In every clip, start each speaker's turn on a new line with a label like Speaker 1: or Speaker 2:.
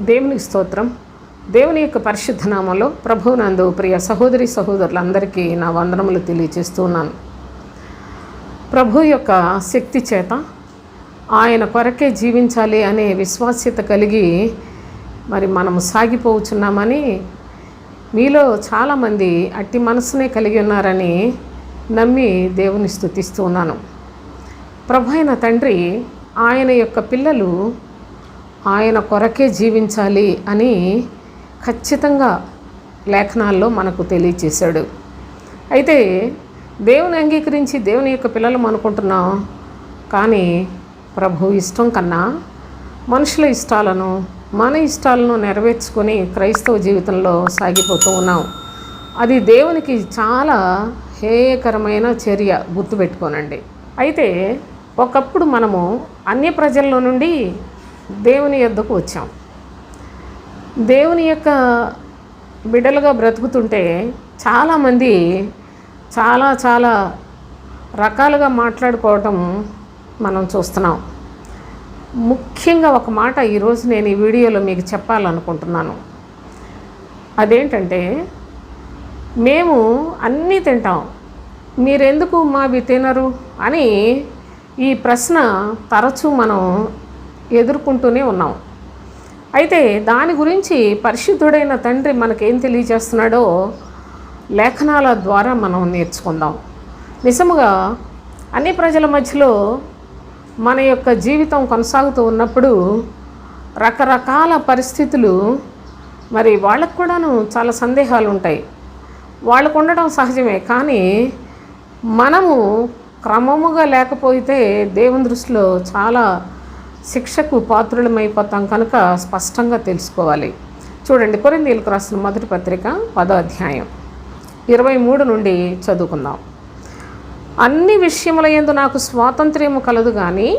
Speaker 1: దేవునికి స్తోత్రం. దేవుని యొక్క పరిశుద్ధ నామంలో ప్రభువునందు ప్రియ సహోదరి సహోదరులందరికీ నా వందనములు తెలియజేస్తున్నాను. ప్రభు యొక్క శక్తి చేత ఆయన కొరకే జీవించాలి అనే విశ్వాస్యత కలిగి మరి మనము సాగిపోవచ్చున్నామని, మీలో చాలామంది అట్టి మనసునే కలిగి ఉన్నారని నమ్మి దేవుని స్తుతిస్తూ ఉన్నాను. ప్రభు అయిన తండ్రి ఆయన యొక్క పిల్లలు ఆయన కొరకే జీవించాలి అని ఖచ్చితంగా లేఖనాల్లో మనకు తెలియచేశాడు. అయితే దేవుని అంగీకరించి దేవుని యొక్క పిల్లలు అనుకుంటున్నాం, కానీ ప్రభు ఇష్టం కన్నా మనుషుల ఇష్టాలను మన ఇష్టాలను నెరవేర్చుకొని క్రైస్తవ జీవితంలో సాగిపోతూ ఉన్నాం. అది దేవునికి చాలా హేయకరమైన చర్య, గుర్తుపెట్టుకోనండి. అయితే ఒకప్పుడు మనము అన్య ప్రజల్లో నుండి దేవుని యొద్దకు వచ్చాం. దేవుని యొక్క బిడ్డలుగా బ్రతుకుతుంటే చాలామంది చాలా రకాలుగా మాట్లాడుకోవటం మనం చూస్తున్నాం. ముఖ్యంగా ఒక మాట ఈరోజు నేను ఈ వీడియోలో మీకు చెప్పాలనుకుంటున్నాను. అదేంటంటే, మేము అన్నీ తింటాం, మీరెందుకు మావి తినరు అని ఈ ప్రశ్న తరచూ మనం ఎదుర్కొంటూనే ఉన్నాం. అయితే దాని గురించి పరిశుద్ధుడైన తండ్రి మనకేం తెలియజేస్తున్నాడో లేఖనాల ద్వారా మనం నేర్చుకుందాం. నిజముగా అన్ని ప్రజల మధ్యలో మన యొక్క జీవితం కొనసాగుతూ ఉన్నప్పుడు రకరకాల పరిస్థితులు, మరి వాళ్ళకు కూడాను చాలా సందేహాలు ఉంటాయి. వాళ్ళకు ఉండడం సహజమే, కానీ మనము క్రమముగా లేకపోతే దేవుని దృష్టిలో చాలా శిక్షకు పాత్రులమైపోతాం కనుక స్పష్టంగా తెలుసుకోవాలి. చూడండి, కొరింథీయులకు రాసిన మొదటి పత్రిక 10వ అధ్యాయం 23 నుండి చదువుకుందాం. అన్ని విషయముల యందు నాకు స్వాతంత్ర్యము కలదు, కానీ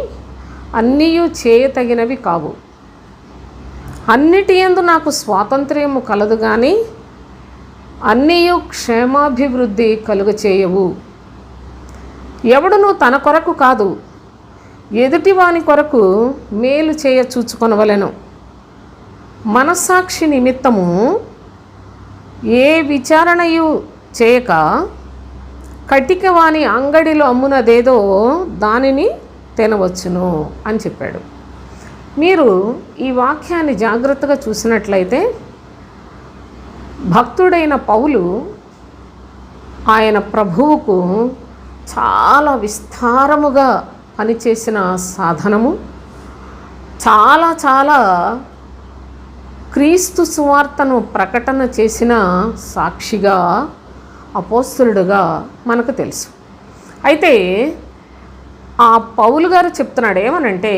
Speaker 1: అన్నీయు చేయతగినవి కావు. అన్నిటి యందు నాకు స్వాతంత్ర్యము కలదు, కానీ అన్నీయు క్షేమాభివృద్ధి కలుగచేయవు. ఎవడును తన కొరకు కాదు, ఎదుటివాని కొరకు మేలు చేయ చూచుకొనవలెను. మనస్సాక్షి నిమిత్తము ఏ విచారణయు చేయక కటికవాని అంగడిలో అమ్మునదేదో దానిని తినవచ్చును అని చెప్పాడు. మీరు ఈ వాక్యాన్ని జాగ్రత్తగా చూసినట్లయితే, భక్తుడైన పౌలు ఆయన ప్రభువుకు చాలా విస్తారముగా పనిచేసిన సాధనము, చాలా క్రీస్తు సువార్తను ప్రకటన చేసిన సాక్షిగా, అపోస్తలుడుగా మనకు తెలుసు. అయితే ఆ పౌలు గారు చెప్తున్నాడు ఏమనంటే,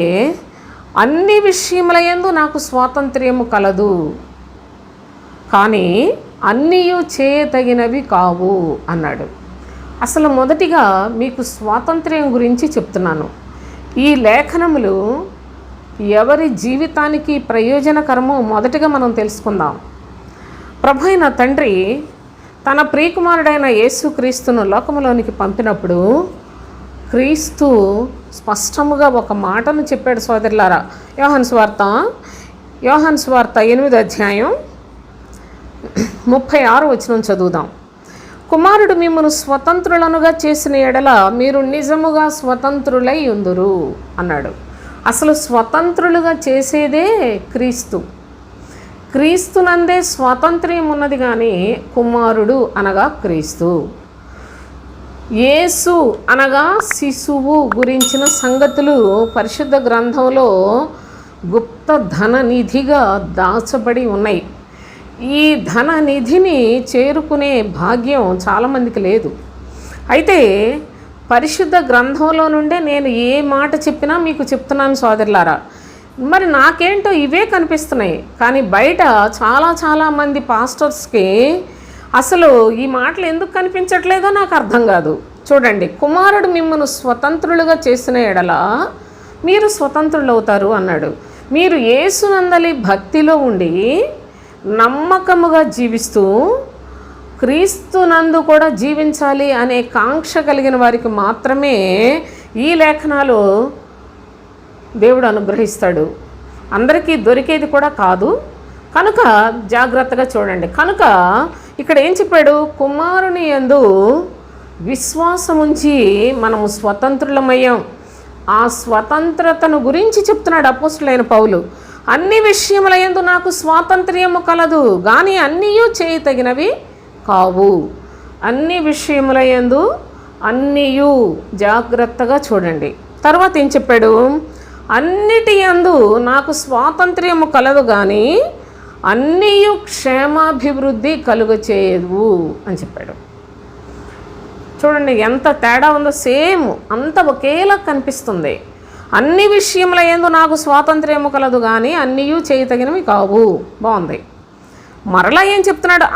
Speaker 1: అన్ని విషయముల యందు నాకు స్వాతంత్ర్యము కలదు, కానీ అన్నీయు చేయతగినవి కావు అన్నాడు. అసలు మొదటిగా మీకు స్వాతంత్ర్యం గురించి చెప్తున్నాను. ఈ లేఖనములు ఎవరి జీవితానికి ప్రయోజనకరమో మొదటిగా మనం తెలుసుకుందాం. ప్రభు అయిన తండ్రి తన ప్రియకుమారుడైన యేసుక్రీస్తును లోకములోనికి పంపినప్పుడు క్రీస్తు స్పష్టముగా ఒక మాటను చెప్పాడు. సోదరులారా, యోహాను సువార్త 8వ అధ్యాయం 36వ వచనం చదువుదాం. కుమారుడు మిమ్మును స్వతంత్రులనుగా చేసిన ఎడల మీరు నిజముగా స్వతంత్రులై ఉందురు అన్నాడు. అసలు స్వతంత్రులుగా చేసేదే క్రీస్తునందే స్వాతంత్ర్యం ఉన్నది, కానీ కుమారుడు అనగా క్రీస్తు, యేసు అనగా శిశువు గురించిన సంగతులు పరిశుద్ధ గ్రంథంలో గుప్త ధన నిధిగా దాచబడి ఉన్నాయి. ఈ ధన నిధిని చేరుకునే భాగ్యం చాలామందికి లేదు. అయితే పరిశుద్ధ గ్రంథంలో నుండే నేను ఏ మాట చెప్పినా మీకు చెప్తున్నాను సోదరులారా. మరి నాకేంటో ఇవే కనిపిస్తున్నాయి, కానీ బయట చాలామంది పాస్టర్స్కి అసలు ఈ మాటలు ఎందుకు కనిపించట్లేదో నాకు అర్థం కాదు. చూడండి, కుమారుడు మిమ్మల్ని స్వతంత్రులుగా చేసిన ఎడల మీరు స్వతంత్రులు అవుతారు అన్నాడు. మీరు యేసునందలి భక్తిలో ఉండి నమ్మకముగా జీవిస్తూ క్రీస్తునందు కూడా జీవించాలి అనే కాంక్ష కలిగిన వారికి మాత్రమే ఈ లేఖనాలు దేవుడు అనుగ్రహిస్తాడు. అందరికీ దొరికేది కూడా కాదు. కనుక జాగ్రత్తగా చూడండి. కనుక ఇక్కడ ఏం చెప్పాడు? కుమారుని యందు విశ్వాసముంచి మనము స్వతంత్రులమయ్యాం. ఆ స్వతంత్రతను గురించి చెప్తున్నాడు అపోస్తులైన పౌలు. అన్ని విషయముల యందు నాకు స్వాతంత్ర్యము కలదు, కానీ అన్నీయూ చేయతగినవి కావు. అన్ని విషయముల యందు అన్నీయూ, జాగ్రత్తగా చూడండి. తర్వాత ఏం చెప్పాడు? అన్నిటి యందు నాకు స్వాతంత్ర్యము కలదు, కానీ అన్నీయు క్షేమాభివృద్ధి కలుగచేయవు అని చెప్పాడు. చూడండి ఎంత తేడా ఉందో. సేమ్ అంత ఒకేలా కనిపిస్తుంది. అన్ని విషయముల యందు నాకు స్వాతంత్ర్యము కలదు, కానీ అన్నీయూ చేయతగినవి కావు. బాగుంది. మరలా ఏం చెప్తున్నాడు?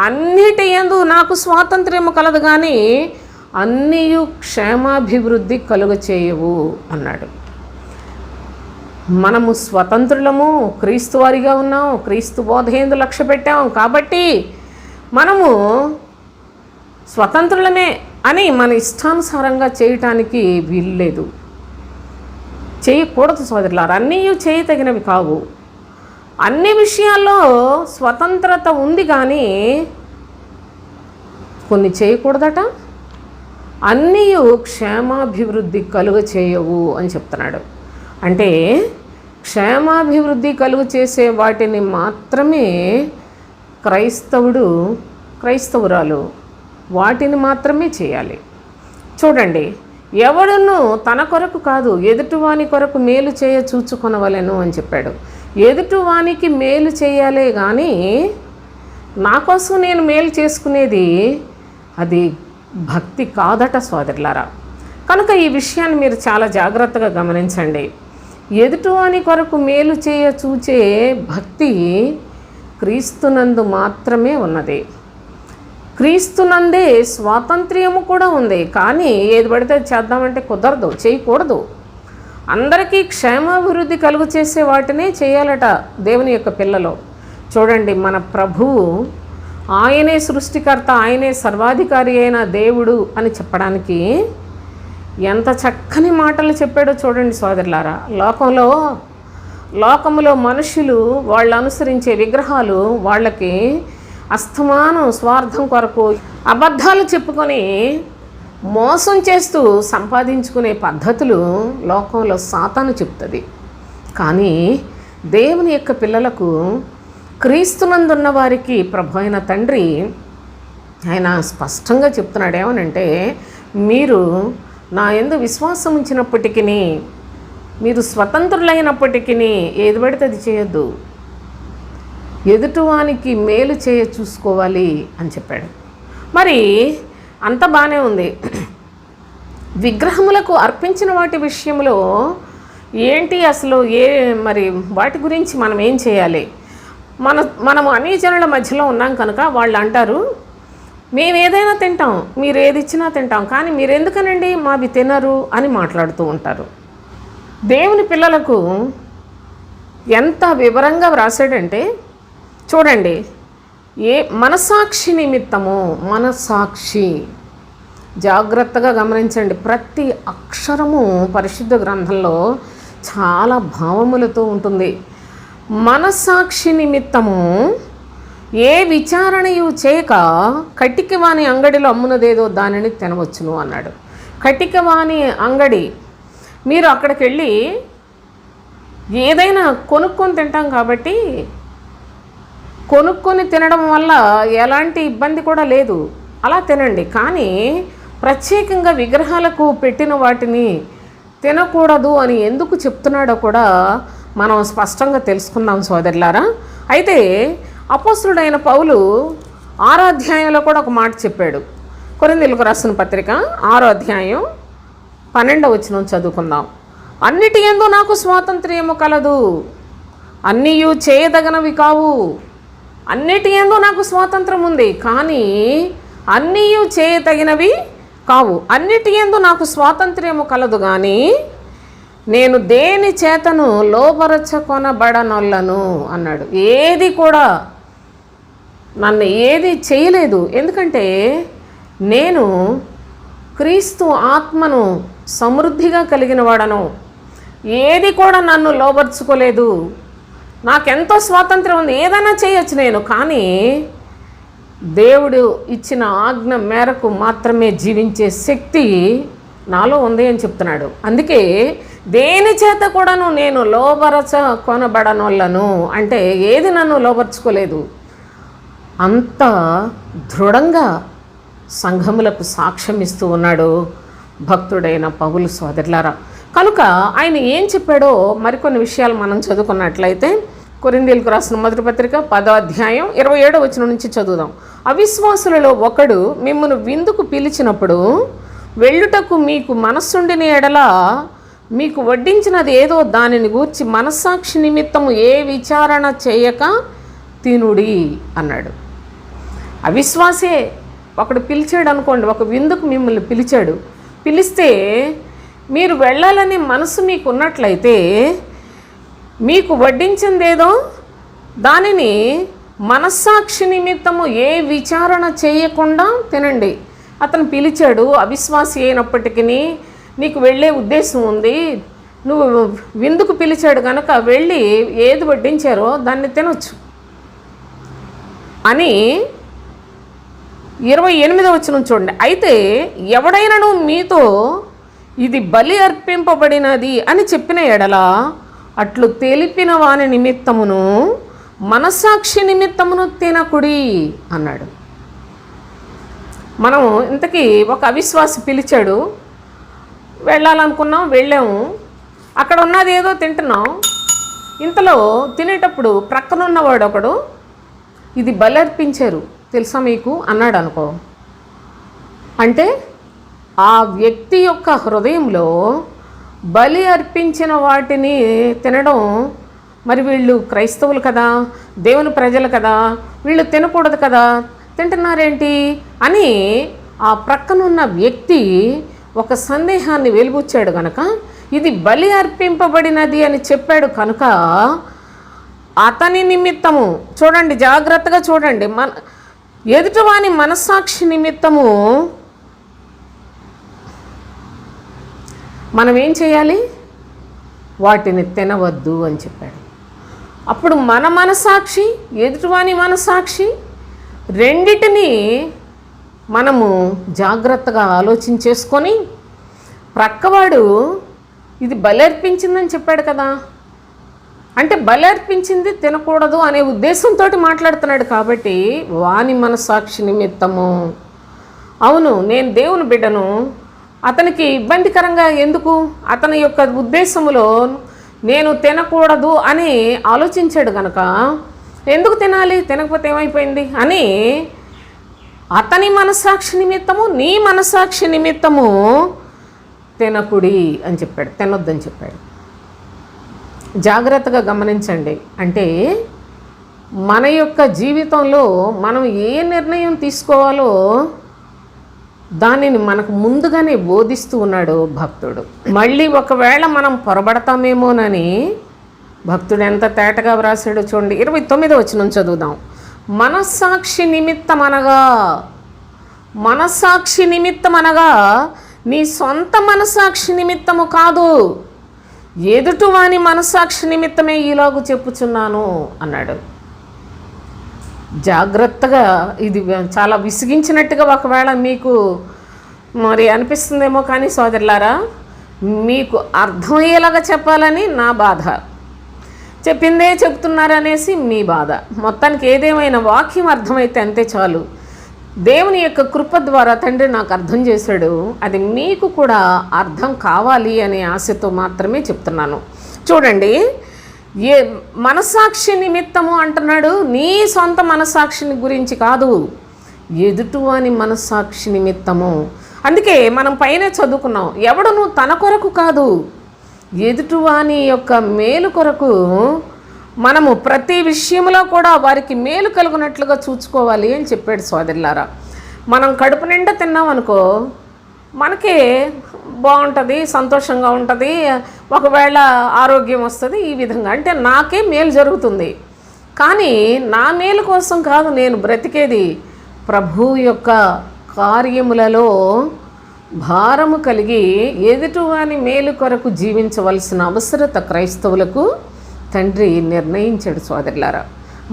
Speaker 1: అన్నిటి యందు నాకు స్వాతంత్ర్యము కలదు, కానీ అన్నీయు క్షేమాభివృద్ధి కలుగచేయవు అన్నాడు. మనము స్వతంత్రులము, క్రీస్తు వారిగా ఉన్నాం, క్రీస్తు బోధయందు లక్ష్య పెట్టాం, కాబట్టి మనము స్వతంత్రులమే అని మన ఇష్టానుసారంగా చేయటానికి వీల్లేదు, చేయకూడదు సోదరులారా. అన్నీ చేయతగినవి కావు. అన్ని విషయాల్లో స్వతంత్రత ఉంది, కానీ కొన్ని చేయకూడదట. అన్నీ క్షేమాభివృద్ధి కలుగ చేయవు అని చెప్తున్నాడు. అంటే క్షేమాభివృద్ధి కలుగు చేసే వాటిని మాత్రమే క్రైస్తవురాలు వాటిని మాత్రమే చేయాలి. చూడండి, ఎవడును తన కొరకు కాదు ఎదుటివాని కొరకు మేలు చేయ చూచుకొనవలెను అని చెప్పాడు. ఎదుటివానికి మేలు చేయాలే కానీ నా కోసం నేను మేలు చేసుకునేది అది భక్తి కాదట సోదరులారా. కనుక ఈ విషయాన్ని మీరు చాలా జాగ్రత్తగా గమనించండి. ఎదుటివాని కొరకు మేలు చేయ చూచే భక్తి క్రీస్తునందు మాత్రమే ఉన్నది. క్రీస్తునందే స్వాతంత్ర్యము కూడా ఉంది, కానీ ఏది పడితే చేద్దామంటే కుదరదు, చేయకూడదు. అందరికీ క్షేమాభివృద్ధి కలుగు చేసే వాటినే చేయాలట దేవుని యొక్క పిల్లలు. చూడండి, మన ప్రభువు ఆయనే సృష్టికర్త, ఆయనే సర్వాధికారి అయిన దేవుడు అని చెప్పడానికి ఎంత చక్కని మాటలు చెప్పాడో చూడండి సోదరులారా. లోకములో మనుషులు వాళ్ళు అనుసరించే విగ్రహాలు వాళ్ళకి అస్తమానం స్వార్థం కొరకు అబద్ధాలు చెప్పుకొని మోసం చేస్తూ సంపాదించుకునే పద్ధతులు లోకంలో సాతాను చెప్తుంది. కానీ దేవుని యొక్క పిల్లలకు, క్రీస్తునందున్న వారికి ప్రభు అయిన తండ్రి ఆయన స్పష్టంగా చెప్తున్నాడు. ఏమనంటే, మీరు నా యందు విశ్వాసం ఉంచినప్పటికీ, మీరు స్వతంత్రులైనప్పటికీ ఏది పడితే అది చేయొద్దు, ఎదుటివానికి మేలు చేయ చూసుకోవాలి అని చెప్పాడు. మరి అంత బాగానే ఉంది. విగ్రహములకు అర్పించిన వాటి విషయంలో ఏంటి అసలు మరి వాటి గురించి మనం ఏం చేయాలి? మనము అన్ని జనుల మధ్యలో ఉన్నాం కనుక వాళ్ళు అంటారు, మేము ఏదైనా తింటాం, మీరు ఏది ఇచ్చినా తింటాం, కానీ మీరు ఎందుకనండి మావి తినరు అని మాట్లాడుతూ ఉంటారు. దేవుని పిల్లలకు ఎంత వివరంగా వ్రాసాడంటే చూడండి, మనసాక్షి నిమిత్తము, మనసాక్షి, జాగ్రత్తగా గమనించండి. ప్రతి అక్షరము పరిశుద్ధ గ్రంథంలో చాలా భావములతో ఉంటుంది. మనసాక్షి నిమిత్తము ఏ విచారణయు చేయక కటికవాని అంగడిలో అమ్మునదేదో దానిని తినవచ్చును అన్నాడు. కటికవాని అంగడి, మీరు అక్కడికి వెళ్ళి ఏదైనా కొనుక్కొని తింటాం కాబట్టి కొనుక్కొని తినడం వల్ల ఎలాంటి ఇబ్బంది కూడా లేదు, అలా తినండి. కానీ ప్రత్యేకంగా విగ్రహాలకు పెట్టిన వాటిని తినకూడదు అని ఎందుకు చెప్తున్నాడో కూడా మనం స్పష్టంగా తెలుసుకుందాం సోదరులారా. అయితే అపోస్తలుడైన పౌలు 6వ అధ్యాయంలో కూడా ఒక మాట చెప్పాడు. కొరింథీయులకు రాసిన పత్రిక 6వ అధ్యాయం 12వ వచనం చదువుకుందాం. అన్నిటి యందు నాకు స్వాతంత్ర్యము కలదు, అన్నీయు చేయదగనవి కావు. అన్నిటి యందు నాకు స్వాతంత్రం ఉంది, కానీ అన్నీయు చేయతగినవి కావు. అన్నిటి యందు నాకు స్వాతంత్ర్యము కలదు, కానీ నేను దేని చేతను లోబరచకొనబడనొల్లను అన్నాడు. ఏది కూడా నన్ను ఏది చేయలేదు, ఎందుకంటే నేను క్రీస్తు ఆత్మను సమృద్ధిగా కలిగిన వాడను. ఏది కూడా నన్ను లోబర్చుకోలేదు. నాకెంతో స్వాతంత్రం ఉంది, ఏదైనా చేయొచ్చు నేను, కానీ దేవుడు ఇచ్చిన ఆజ్ఞ మేరకు మాత్రమే జీవించే శక్తి నాలో ఉంది అని చెప్తున్నాడు. అందుకే దేని చేత కూడాను నేను లోబరచ కొనబడనోళ్ళను అంటే ఏది నన్ను లోబర్చుకోలేదు. అంత దృఢంగా సంఘములకు సాక్ష్యం ఇస్తూ ఉన్నాడు భక్తుడైన పౌలు సోదరులారా. కనుక ఆయన ఏం చెప్పాడో మరికొన్ని విషయాలు మనం చదువుకున్నట్లయితే కొరింథీయులకు రాసిన మొదటి పత్రిక 10వ అధ్యాయం 27వ వచనం నుంచి చదువుదాం. అవిశ్వాసులలో ఒకడు మిమ్మల్ని విందుకు పిలిచినప్పుడు వెళ్ళుటకు మీకు మనస్సుండిన ఎడల మీకు వడ్డించినది ఏదో దానిని గూర్చి మనస్సాక్షి నిమిత్తము ఏ విచారణ చేయక తినుడి అన్నాడు. అవిశ్వాసే ఒకడు పిలిచాడు అనుకోండి, ఒక విందుకు మిమ్మల్ని పిలిస్తే మీరు వెళ్ళాలనే మనసు మీకు ఉన్నట్లయితే మీకు వడ్డించిందేదో దానిని మనస్సాక్షి నిమిత్తము ఏ విచారణ చేయకుండా తినండి. అతను పిలిచాడు, అవిశ్వాసి అయినప్పటికీ నీకు వెళ్ళే ఉద్దేశం ఉంది, నువ్వు విందుకు పిలిచాడు కనుక వెళ్ళి ఏది వడ్డించారో దాన్ని తినొచ్చు అని 28వ వచనం చూడండి. అయితే ఎవడైనాను మీతో ఇది బలి అర్పింపబడినది అని చెప్పిన ఎడల అట్లు తెలిపిన వాని నిమిత్తమును మనస్సాక్షి నిమిత్తమును తినకుడి అన్నాడు. మనం ఇంతకీ ఒక అవిశ్వాసి పిలిచాడు, వెళ్ళాలనుకున్నాం, వెళ్ళాము, అక్కడ ఉన్నది ఏదో తింటున్నాం. ఇంతలో తినేటప్పుడు ప్రక్కనున్నవాడు ఒకడు ఇది బలి అర్పించారు తెలుసా మీకు అన్నాడు అనుకో, అంటే ఆ వ్యక్తి యొక్క హృదయంలో బలి అర్పించిన వాటిని తినడం, మరి వీళ్ళు క్రైస్తవులు కదా, దేవుని ప్రజలు కదా, వీళ్ళు తినకూడదు కదా, తింటున్నారేంటి అని ఆ ప్రక్కనున్న వ్యక్తి ఒక సందేహాన్ని వెలుబుచ్చాడు కనుక ఇది బలి అర్పింపబడినది అని చెప్పాడు కనుక అతని నిమిత్తము చూడండి, జాగ్రత్తగా చూడండి, ఎదుటివాని మనస్సాక్షి నిమిత్తము మనం ఏం చేయాలి, వాటిని తినవద్దు అని చెప్పాడు. అప్పుడు మన మనసాక్షి ఎదుటివాని మనసాక్షి రెండిటిని మనము జాగ్రత్తగా ఆలోచించేసుకొని ప్రక్కవాడు ఇది బలి అర్పించిందని చెప్పాడు కదా, అంటే బలి అర్పించింది తినకూడదు అనే ఉద్దేశంతో మాట్లాడుతున్నాడు కాబట్టి వాని మనసాక్షి నిమిత్తము, అవును నేను దేవుని బిడ్డను, అతనికి ఇబ్బందికరంగా ఎందుకు, అతని యొక్క ఉద్దేశములో నేను తినకూడదు అని ఆలోచించాడు కనుక ఎందుకు తినాలి, తినకపోతే ఏమైపోయింది అని అతని మనస్సాక్షి నిమిత్తము నీ మనస్సాక్షి నిమిత్తము తినకుడి అని చెప్పాడు, తినొద్దని చెప్పాడు. జాగ్రత్తగా గమనించండి. అంటే మన యొక్క జీవితంలో మనం ఏ నిర్ణయం తీసుకోవాలో దానిని మనకు ముందుగానే బోధిస్తూ ఉన్నాడు భక్తుడు. మళ్ళీ ఒకవేళ మనం పొరబడతామేమోనని భక్తుడు ఎంత తేటగా వ్రాసాడో చూడండి. 29వ వచనం చదువుదాం. మనస్సాక్షి నిమిత్తమనగా నీ సొంత మనస్సాక్షి నిమిత్తము కాదు, ఎదుటివాని మనస్సాక్షి నిమిత్తమే ఈలాగు చెప్పుచున్నాను అన్నాడు. జాగ్రత్తగా, ఇది చాలా విసిగించినట్టుగా ఒకవేళ మీకు మరి అనిపిస్తుందేమో, కానీ సోదరులారా మీకు అర్థమయ్యేలాగా చెప్పాలని నా బాధ, చెప్పిందే చెప్తున్నారనేసి మీ బాధ. మొత్తానికి ఏదేమైనా వాక్యం అర్థమైతే అంతే చాలు. దేవుని యొక్క కృప ద్వారా తండ్రి నాకు అర్థం చేశాడు, అది మీకు కూడా అర్థం కావాలి అనే ఆశతో మాత్రమే చెప్తున్నాను. చూడండి, ఏ మనస్సాక్షి నిమిత్తము అంటున్నాడు, నీ సొంత మనస్సాక్షిని గురించి కాదు, ఎదుటివాని మనస్సాక్షి నిమిత్తము. అందుకే మనం పైన చదువుకున్నాం, ఎవడును తన కొరకు కాదు ఎదుటివాని యొక్క మేలు కొరకు మనము ప్రతి విషయంలో కూడా వారికి మేలు కలుగునట్లుగా చూసుకోవాలి అని చెప్పాడు. సోదరులారా, మనం కడుపు నిండా తిన్నామనుకో మనకే బాగుంటుంది, సంతోషంగా ఉంటుంది, ఒకవేళ ఆరోగ్యం వస్తుంది, ఈ విధంగా అంటే నాకే మేలు జరుగుతుంది. కానీ నా మేలు కోసం కాదు నేను బ్రతికేది, ప్రభు యొక్క కార్యములలో భారము కలిగి ఎదుటివాని మేలు కొరకు జీవించవలసిన అవసరత క్రైస్తవులకు తండ్రి నిర్ణయించాడు సోదరులారా.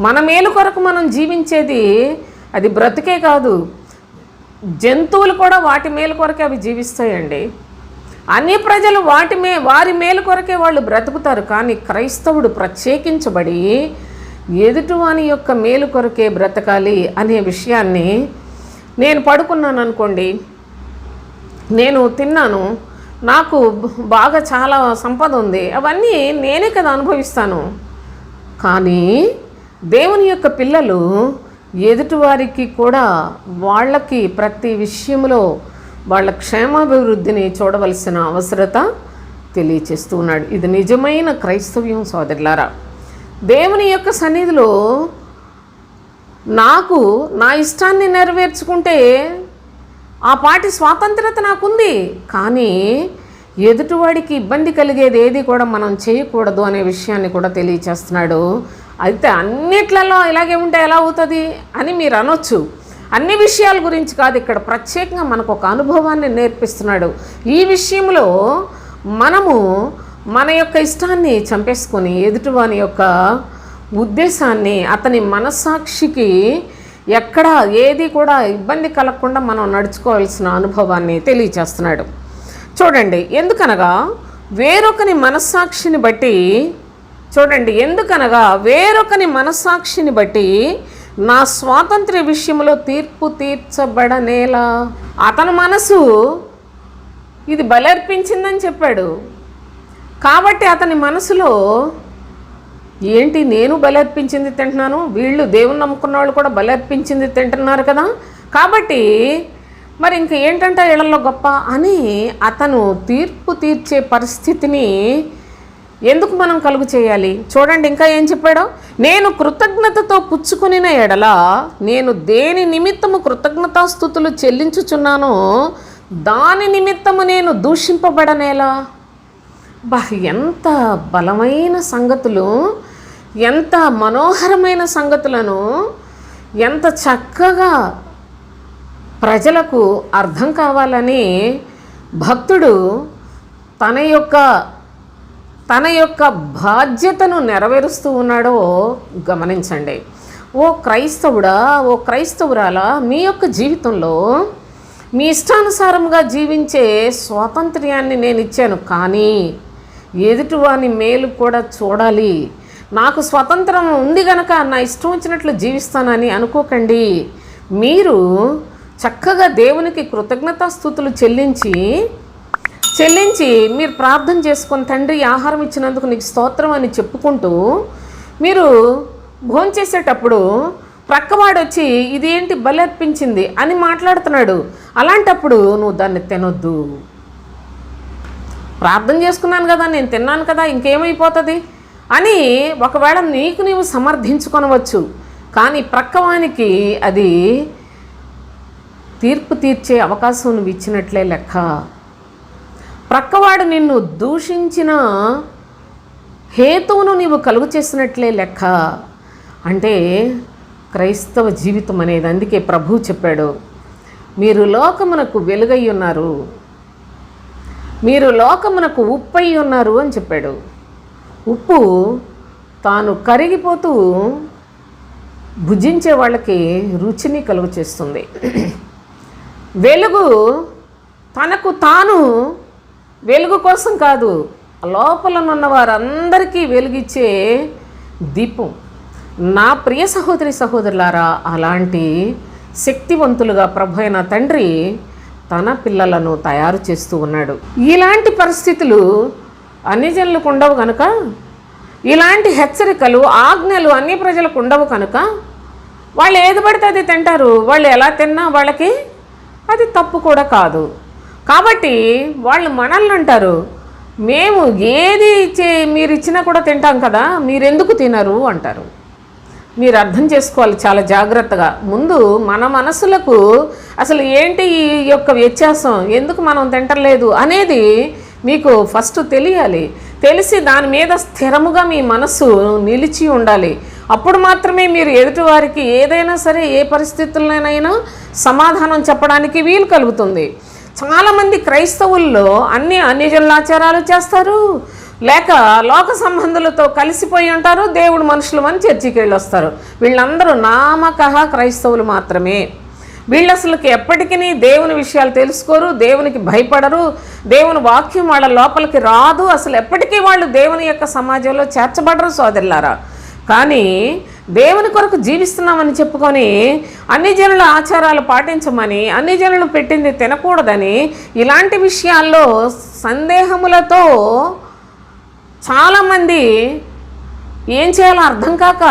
Speaker 1: మన మేలు కొరకు మనం జీవించేది అది బ్రతుకే కాదు, జంతువులు కూడా వాటి మేలు కొరకే అవి జీవిస్తాయండి. అన్ని ప్రజలు వారి మేలు కొరకే వాళ్ళు బ్రతుకుతారు. కానీ క్రైస్తవుడు ప్రత్యేకించబడి ఎదుటివాని యొక్క మేలు కొరకే బ్రతకాలి అనే విషయాన్ని, నేను పడుకున్నాను అనుకోండి, నేను తిన్నాను, నాకు బాగా చాలా సంపద ఉంది, అవన్నీ నేనే కదా అనుభవిస్తాను. కానీ దేవుని యొక్క పిల్లలు ఎదుటివారికి కూడా వాళ్ళకి ప్రతి విషయంలో వాళ్ళ క్షేమాభివృద్ధిని చూడవలసిన అవసరత తెలియచేస్తూ ఉన్నాడు. ఇది నిజమైన క్రైస్తవ్యం సోదరులారా. దేవుని యొక్క సన్నిధిలో నాకు నా ఇష్టాన్ని నెరవేర్చుకుంటే ఆ పాటి స్వాతంత్రత నాకుంది. కానీ ఎదుటివాడికి ఇబ్బంది కలిగేది ఏది కూడా మనం చేయకూడదు అనే విషయాన్ని కూడా తెలియచేస్తున్నాడు. అయితే అన్నిట్లలో ఇలాగే ఉంటే ఎలా అవుతుంది అని మీరు అనొచ్చు. అన్ని విషయాల గురించి కాదు, ఇక్కడ ప్రత్యేకంగా మనకు ఒక అనుభవాన్ని నేర్పిస్తున్నాడు. ఈ విషయంలో మనము మన యొక్క ఇష్టాన్ని చంపేసుకొని ఎదుటివాని యొక్క ఉద్దేశాన్ని, అతని మనస్సాక్షికి ఎక్కడ ఏది కూడా ఇబ్బంది కలగకుండా మనం నడుచుకోవాల్సిన అనుభవాన్ని తెలియచేస్తున్నాడు. చూడండి, ఎందుకనగా వేరొకని మనస్సాక్షిని బట్టి నా స్వాతంత్ర్య విషయంలో తీర్పు తీర్చబడనేలా. అతని మనసు ఇది బలర్పించిందని చెప్పాడు కాబట్టి అతని మనసులో ఏంటి, నేను బలర్పించింది తింటున్నాను, వీళ్ళు దేవుని నమ్ముకున్న వాళ్ళు కూడా బలర్పించింది తింటున్నారు కదా, కాబట్టి మరి ఇంక ఏంటంటే ఇళ్లలో గొప్ప అని అతను తీర్పు తీర్చే పరిస్థితిని ఎందుకు మనం కలుగు చేయాలి? చూడండి ఇంకా ఏం చెప్పాడో, నేను కృతజ్ఞతతో పుచ్చుకునిన ఎడల నేను దేని నిమిత్తము కృతజ్ఞతాస్తుతులు చెల్లించుచున్నానో దాని నిమిత్తము నేను దూషింపబడనేలా. ఎంత బలమైన సంగతులు, ఎంత మనోహరమైన సంగతులను ఎంత చక్కగా ప్రజలకు అర్థం కావాలని భక్తుడు తన యొక్క బాధ్యతను నెరవేరుస్తూ ఉన్నాడో గమనించండి. ఓ క్రైస్తవుడా, ఓ క్రైస్తవురాలా, మీ యొక్క జీవితంలో మీ ఇష్టానుసారంగా జీవించే స్వాతంత్ర్యాన్ని నేను ఇచ్చాను. కానీ ఎదుటివాని మేలు కూడా చూడాలి. నాకు స్వతంత్రం ఉంది గనక నా ఇష్టం వచ్చినట్లు జీవిస్తానని అనుకోకండి. మీరు చక్కగా దేవునికి కృతజ్ఞతాస్తుతులు చెల్లించి మీరు ప్రార్థన చేసుకొని, తండ్రి ఆహారం ఇచ్చినందుకు నీకు స్తోత్రం అని చెప్పుకుంటూ మీరు భోంచేసేటప్పుడు ప్రక్కవాడు వచ్చి ఇదేంటి బలర్పించింది అని మాట్లాడుతున్నాడు. అలాంటప్పుడు నువ్వు దాన్ని తినొద్దు. ప్రార్థన చేసుకున్నాను కదా, నేను తిన్నాను కదా, ఇంకేమైపోతుంది అని ఒకవేళ నీకు నీవు సమర్థించుకొనవచ్చు. కానీ ప్రక్కవానికి అది తీర్పు తీర్చే అవకాశం నువ్వు ఇచ్చినట్లే లెక్క. ప్రక్కవాడు నిన్ను దూషించిన హేతువును నీవు కలుగు చేసినట్లే లెక్క. అంటే క్రైస్తవ జీవితం అనేది, అందుకే ప్రభువు చెప్పాడు, మీరు లోకమునకు వెలుగై ఉన్నారు, మీరు లోకమునకు ఉప్పై ఉన్నారు అని చెప్పాడు. ఉప్పు తాను కరిగిపోతూ భుజించే వాళ్ళకి రుచిని కలుగు చేస్తుంది. వెలుగు తనకు తాను వెలుగు కోసం కాదు, లోపలనున్న వారందరికీ వెలుగిచ్చే దీపం. నా ప్రియ సహోదరి సహోదరులారా, అలాంటి శక్తివంతులుగా ప్రభు అయిన తండ్రి తన పిల్లలను తయారు చేస్తూ ఉన్నాడు. ఇలాంటి పరిస్థితులు అన్ని జనులకు ఉండవు కనుక, ఇలాంటి హెచ్చరికలు ఆజ్ఞలు అన్ని ప్రజలకు ఉండవు కనుక వాళ్ళు ఏది పడితే అది తింటారు. వాళ్ళు ఎలా తిన్నా వాళ్ళకి అది తప్పు కూడా కాదు. కాబట్టి వాళ్ళు మనల్ని అంటారు, మేము ఏది మీరు ఇచ్చినా కూడా తింటాం కదా, మీరెందుకు తినరు అంటారు. మీరు అర్థం చేసుకోవాలి చాలా జాగ్రత్తగా. ముందు మన మనసులకు అసలు ఏంటి ఈ యొక్క వ్యత్యాసం, ఎందుకు మనం తింటలేదు అనేది మీకు ఫస్ట్ తెలియాలి. తెలిసి దాని మీద స్థిరముగా మీ మనసు నిలిచి ఉండాలి. అప్పుడు మాత్రమే మీరు ఎదుటివారికి ఏదైనా సరే, ఏ పరిస్థితుల్లోనైనా సమాధానం చెప్పడానికి వీలు కలుగుతుంది. చాలామంది క్రైస్తవుల్లో అన్ని జనుల ఆచారాలు చేస్తారు, లేక లోక సంబంధులతో కలిసిపోయి ఉంటారు, దేవుడు మనుషులు అని చర్చికి వెళ్ళి వస్తారు. వీళ్ళందరూ నామకహ క్రైస్తవులు మాత్రమే. వీళ్ళు అసలుకి ఎప్పటికీ దేవుని విషయాలు తెలుసుకోరు, దేవునికి భయపడరు, దేవుని వాక్యం వాళ్ళ లోపలికి రాదు, అసలు ఎప్పటికీ వాళ్ళు దేవుని యొక్క సమాజంలో చేర్చబడరు సోదరులారా. కానీ దేవుని కొరకు జీవిస్తున్నామని చెప్పుకొని అన్ని జనుల ఆచారాలు పాటించమని, అన్ని జనులు పెట్టింది తినకూడదని, ఇలాంటి విషయాల్లో సందేహములతో చాలామంది ఏం చేయాలో అర్థం కాక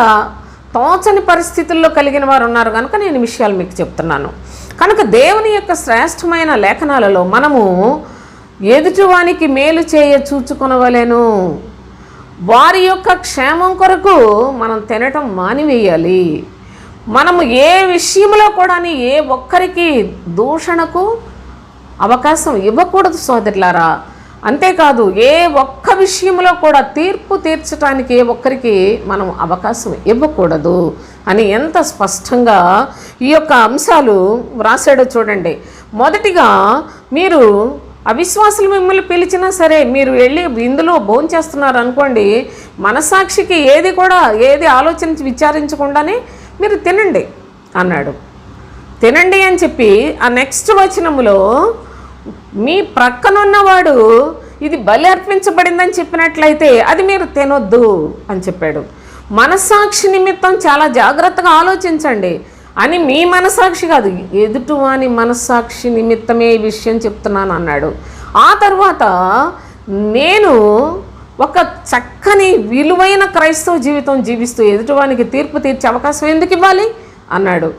Speaker 1: తోచని పరిస్థితుల్లో కలిగిన వారు ఉన్నారు కనుక నేను ఈ విషయాలు మీకు చెప్తున్నాను. కనుక దేవుని యొక్క శ్రేష్టమైన లేఖనాలలో మనము ఎదుటివానికి మేలు చేయ చూచుకొనవలెను, వారి యొక్క క్షేమం కొరకు మనం తినటం మానివేయాలి. మనము ఏ విషయంలో కూడా ఏ ఒక్కరికి దూషణకు అవకాశం ఇవ్వకూడదు సోదరులారా. అంతేకాదు ఏ ఒక్క విషయంలో కూడా తీర్పు తీర్చడానికి ఏ ఒక్కరికి మనం అవకాశం ఇవ్వకూడదు అని ఎంత స్పష్టంగా ఈ యొక్క అంశాలు వ్రాసాడో చూడండి. మొదటిగా మీరు అవిశ్వాసులు మిమ్మల్ని పిలిచినా సరే మీరు వెళ్ళి ఇందులో భోంచేస్తున్నారు అనుకోండి, మనసాక్షికి ఏది ఆలోచించి విచారించకుండానే మీరు తినండి అన్నాడు. తినండి అని చెప్పి ఆ నెక్స్ట్ వచనములో మీ ప్రక్కనున్నవాడు ఇది బలి అర్పించబడిందని చెప్పినట్లయితే అది మీరు తినొద్దు అని చెప్పాడు. మనస్సాక్షి నిమిత్తం చాలా జాగ్రత్తగా ఆలోచించండి అని, మీ మనస్సాక్షి కాదు, ఎదుటివాని మనస్సాక్షి నిమిత్తమే ఈ విషయం చెప్తున్నాను అన్నాడు. ఆ తర్వాత నేను ఒక చక్కని విలువైన క్రైస్తవ జీవితం జీవిస్తూ ఎదుటివానికి తీర్పు తీర్చే అవకాశం ఎందుకు ఇవ్వాలి అన్నాడు.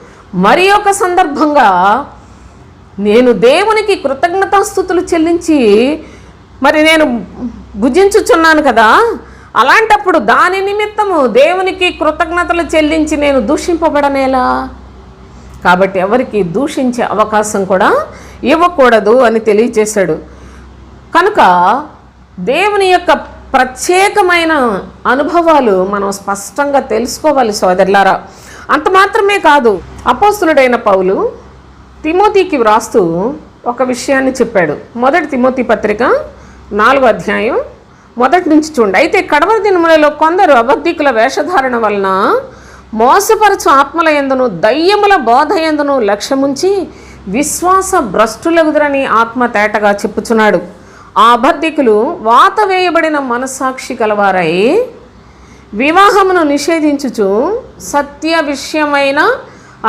Speaker 1: మరి ఒక సందర్భంగా నేను దేవునికి కృతజ్ఞతాస్తుతులు చెల్లించి మరి నేను భుజించుచున్నాను కదా, అలాంటప్పుడు దాని నిమిత్తము దేవునికి కృతజ్ఞతలు చెల్లించి నేను దూషింపబడనేలా, కాబట్టి ఎవరికి దూషించే అవకాశం కూడా ఇవ్వకూడదు అని తెలియజేశాడు. కనుక దేవుని యొక్క ప్రత్యేకమైన అనుభవాలు మనం స్పష్టంగా తెలుసుకోవాలి సోదరులారా. అంత మాత్రమే కాదు, అపోస్తులుడైన పౌలు తిమోతికి వ్రాస్తూ ఒక విషయాన్ని చెప్పాడు. మొదటి తిమోతి పత్రిక 4వ అధ్యాయం 1 నుంచి చూడండి. అయితే కడవరి దినములలో కొందరు అబద్ధికుల వేషధారణ వలన మోసపరచు ఆత్మల యందును దయ్యముల బోధ యందును లక్ష్యముంచి విశ్వాస భ్రష్టులగుదురని ఆత్మ తేటగా చెప్పుచున్నాడు. ఆ అబద్ధికులు వాత వేయబడిన మనస్సాక్షి కలవారై వివాహమును నిషేధించుచు సత్య విషయమైన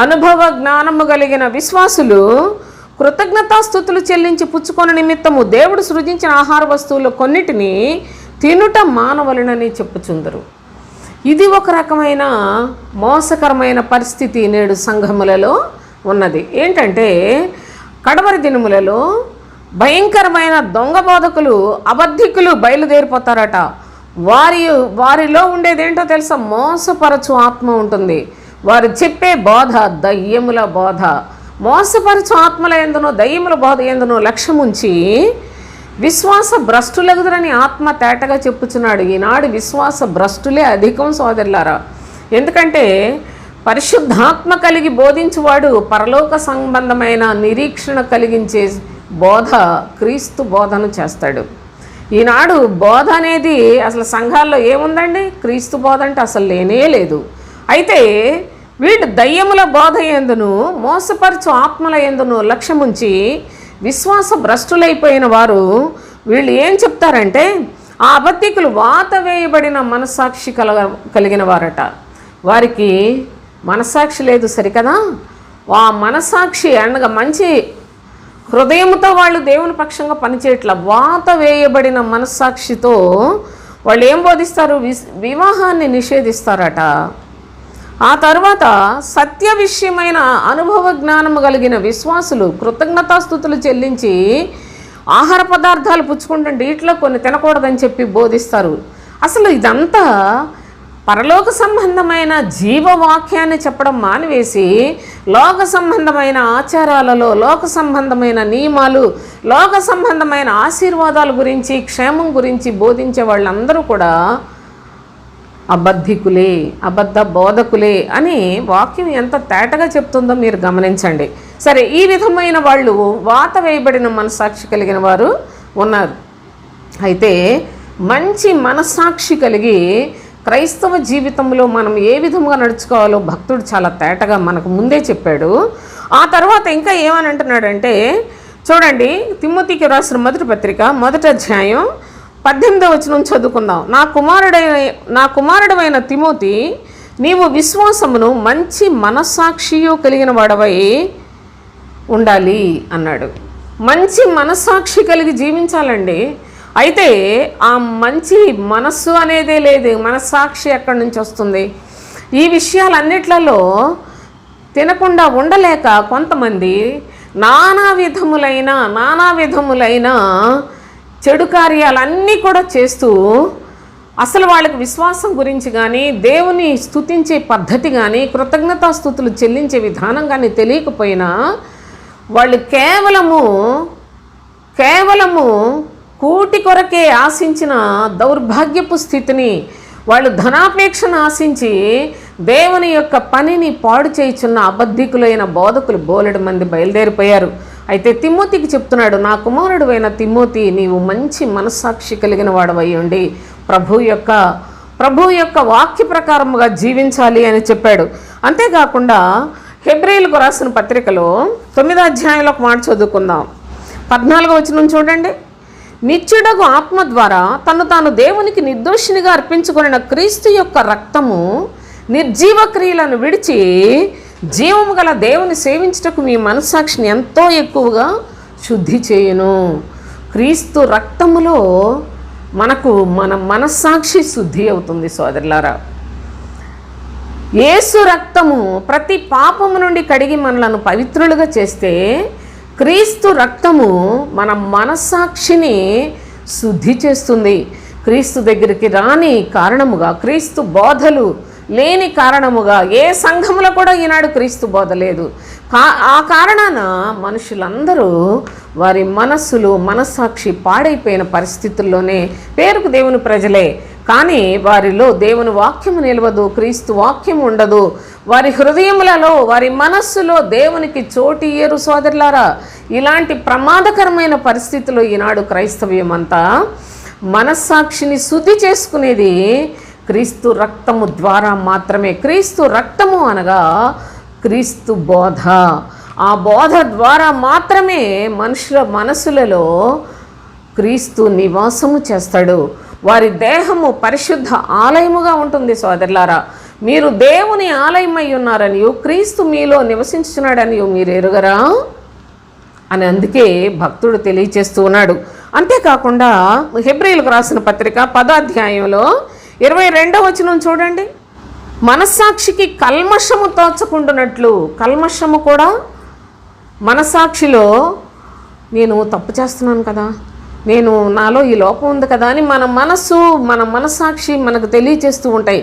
Speaker 1: అనుభవ జ్ఞానము కలిగిన విశ్వాసులు కృతజ్ఞతాస్తుతులు చెల్లించి పుచ్చుకొన నిమిత్తము దేవుడు సృజించిన ఆహార వస్తువులు కొన్నిటిని తినుట మానవలనని చెప్పుచుందరు. ఇది ఒక రకమైన మోసకరమైన పరిస్థితి నేడు సంఘములలో ఉన్నది. ఏంటంటే కడవరి దినములలో భయంకరమైన దొంగ బోధకులు అబద్ధికులు బయలుదేరిపోతారట. వారిలో ఉండేదేంటో తెలుసా? మోసపరచు ఆత్మ ఉంటుంది. వారు చెప్పే బోధ దయ్యముల బోధ. మోసపరచు ఆత్మల యందును దయ్యముల బోధ యందును లక్ష్యముంచి విశ్వాస భ్రష్టులగుదురని ఆత్మ తేటగా చెప్పుచున్నాడు. ఈనాడు విశ్వాస భ్రష్టులే అధికం సోదరులారా. ఎందుకంటే పరిశుద్ధాత్మ కలిగి బోధించువాడు పరలోక సంబంధమైన నిరీక్షణ కలిగించే బోధ, క్రీస్తు బోధను చేస్తాడు. ఈనాడు బోధ అనేది అసలు సంఘాల్లో ఏముందండి? క్రీస్తు బోధ అంటే అసలు లేనే లేదు. అయితే వీళ్ళు దయ్యముల బోధ యందును మోసపరచు ఆత్మల యందును లక్ష్యముంచి విశ్వాస భ్రష్టులైపోయిన వారు వీళ్ళు ఏం చెప్తారంటే, ఆ అబద్ధికులు వాత వేయబడిన మనస్సాక్షి కలిగిన వారట. వారికి మనస్సాక్షి లేదు సరికదా. ఆ మనస్సాక్షి అనగా మంచి హృదయంతో వాళ్ళు దేవుని పక్షంగా పనిచేయట్ల. వాత వేయబడిన మనస్సాక్షితో వాళ్ళు ఏం బోధిస్తారు? వివాహాన్ని నిషేధిస్తారట. ఆ తర్వాత సత్య విషయమైన అనుభవ జ్ఞానము కలిగిన విశ్వాసులు కృతజ్ఞతాస్తుతులు చెల్లించి ఆహార పదార్థాలు పుచ్చుకుంటుంటే వీటిలో కొన్ని తినకూడదని చెప్పి బోధిస్తారు. అసలు ఇదంతా పరలోక సంబంధమైన జీవవాక్యాన్ని చెప్పడం మానివేసి లోక సంబంధమైన ఆచారాలలో, లోక సంబంధమైన నియమాలు, లోక సంబంధమైన ఆశీర్వాదాల గురించి, క్షేమం గురించి బోధించే వాళ్ళందరూ కూడా అబద్ధికులే, అబద్ధ బోధకులే అని వాక్యం ఎంత తేటగా చెప్తుందో మీరు గమనించండి. సరే, ఈ విధమైన వాళ్ళు వాత వేయబడిన మనస్సాక్షి కలిగిన వారు ఉన్నారు. అయితే మంచి మనస్సాక్షి కలిగి క్రైస్తవ జీవితంలో మనం ఏ విధంగా నడుచుకోవాలో భక్తుడు చాలా తేటగా మనకు ముందే చెప్పాడు. ఆ తర్వాత ఇంకా ఏమని అంటున్నాడంటే చూడండి, తిమోతికి రాసిన మొదటి పత్రిక 1వ అధ్యాయం 18వ వచనం చదువుకుందాం. నా కుమారుడైన తిమోతి, నీవు విశ్వాసమును మంచి మనస్సాక్షియు కలిగిన వాడవై ఉండాలి అన్నాడు. మంచి మనస్సాక్షి కలిగి జీవించాలండి. అయితే ఆ మంచి మనస్సు అనేదే లేదు. మనస్సాక్షి ఎక్కడి నుంచి వస్తుంది? ఈ విషయాలన్నిట్లలో తినకుండా ఉండలేక కొంతమంది నానా విధములైన చెడు కార్యాలన్నీ కూడా చేస్తూ అసలు వాళ్ళకి విశ్వాసం గురించి కానీ, దేవుని స్తుతించే పద్ధతి కానీ, కృతజ్ఞతాస్తుతులు చెల్లించే విధానం కానీ తెలియకపోయినా వాళ్ళు కేవలము కూటి కొరకే ఆశించిన దౌర్భాగ్యపు స్థితిని, వాళ్ళు ధనాపేక్షను ఆశించి దేవుని యొక్క పనిని పాడు చేయుచున్న అబద్ధికులైన బోధకులు బోలెడు మంది బయలుదేరిపోయారు. అయితే తిమోతికి చెప్తున్నాడు, నా కుమారుడువైన తిమోతి, నీవు మంచి మనస్సాక్షి కలిగిన వాడవై ఉండి ప్రభు యొక్క వాక్య ప్రకారముగా జీవించాలి అని చెప్పాడు. అంతేకాకుండా హెబ్రీయులకు రాసిన పత్రికలో 9వ అధ్యాయంలో ఒక మాట చదువుకుందాం. 14వ వచనం చూడండి. నిత్యుడగు ఆత్మ ద్వారా తాను దేవునికి నిర్దోషినిగా అర్పించుకొనిన క్రీస్తు యొక్క రక్తము నిర్జీవ క్రియలను విడిచి జీవము గల దేవుని సేవించుటకు మీ మనస్సాక్షిని ఎంతో ఎక్కువగా శుద్ధి చేయును. క్రీస్తు రక్తములో మన మనస్సాక్షి శుద్ధి అవుతుంది సోదరులారా. యేసు రక్తము ప్రతి పాపము నుండి కడిగి మనలను పవిత్రులుగా చేస్తే, క్రీస్తు రక్తము మన మనస్సాక్షిని శుద్ధి చేస్తుంది. క్రీస్తు దగ్గరికి రాని కారణముగా, క్రీస్తు బోధలు లేని కారణముగా ఏ సంఘంలో కూడా ఈనాడు క్రీస్తు బోధ లేదు. ఆ కారణాన మనుషులందరూ వారి మనస్సాక్షి పాడైపోయిన పరిస్థితుల్లోనే పేరుకు దేవుని ప్రజలే, కానీ వారిలో దేవుని వాక్యము నిలవదు, క్రీస్తు వాక్యం ఉండదు. వారి హృదయములలో, వారి మనస్సులో దేవునికి చోటు ఇయ్యరు సోదరులారా. ఇలాంటి ప్రమాదకరమైన పరిస్థితుల్లో ఈనాడు క్రైస్తవ్యం అంతా మనస్సాక్షిని శుద్ధి చేసుకునేది క్రీస్తు రక్తము ద్వారా మాత్రమే. క్రీస్తు రక్తము అనగా క్రీస్తు బోధ. ఆ బోధ ద్వారా మాత్రమే మనుషుల మనసులలో క్రీస్తు నివాసము చేస్తాడు. వారి దేహము పరిశుద్ధ ఆలయముగా ఉంటుంది సోదరులారా. మీరు దేవుని ఆలయమై ఉన్నారనియు క్రీస్తు మీలో నివసించున్నాడనియు మీరు ఎరుగరా అని అందుకే భక్తుడు తెలియచేస్తూ ఉన్నాడు. అంతేకాకుండా హెబ్రీయులకు రాసిన పత్రిక 10వ అధ్యాయంలో 22వ వచనం చూడండి. మనస్సాక్షికి కల్మషము తోచకుండునట్లు, కల్మషము కూడా మనస్సాక్షిలో నేను తప్పు చేస్తున్నాను కదా, నాలో ఈ లోపం ఉంది కదా అని మన మనస్సాక్షి మనకు తెలియచేస్తూ ఉంటాయి.